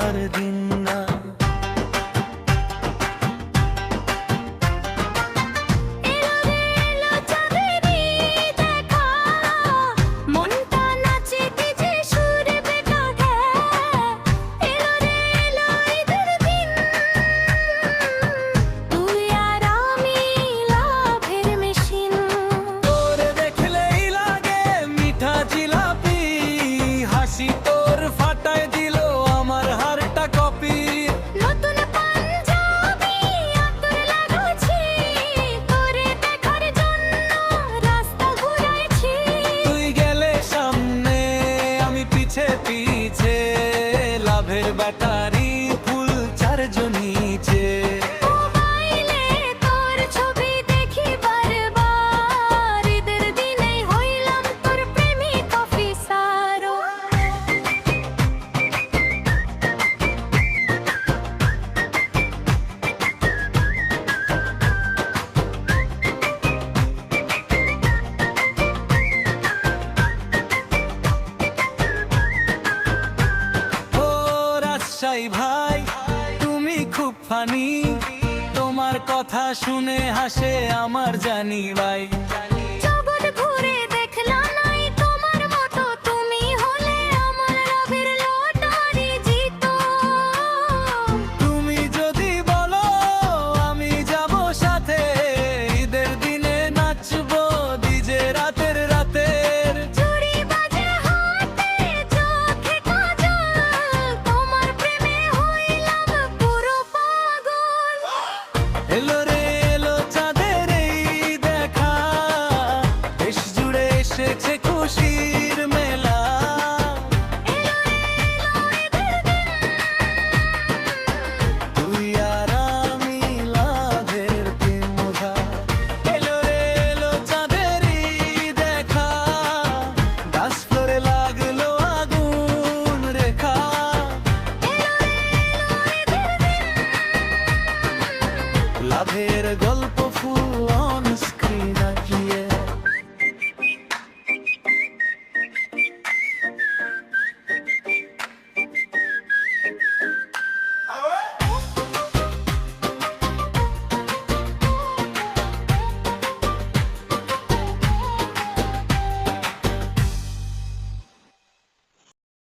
আর দিন না। তোর ফাটায় দিল আমার হারটা কপি। নতুন পাঞ্জাবি আতর লাগাচ্ছি, তোরে দেখার জন্য রাস্তা ঘুরাইছি। তুই গেলে সামনে আমি পিছে পিছে, লাভের ব্যাটারি ফুল চারজন নিচে। মোবাইলে তোর ছবি দেখি বারবার, ঈদের দিনে হইলাম তোর প্রেমিক অফিসার। রাজশাহী ভাই তুমি খুব ফানি, তোমার কথা শুনে হাসে আমার জানি ভাই।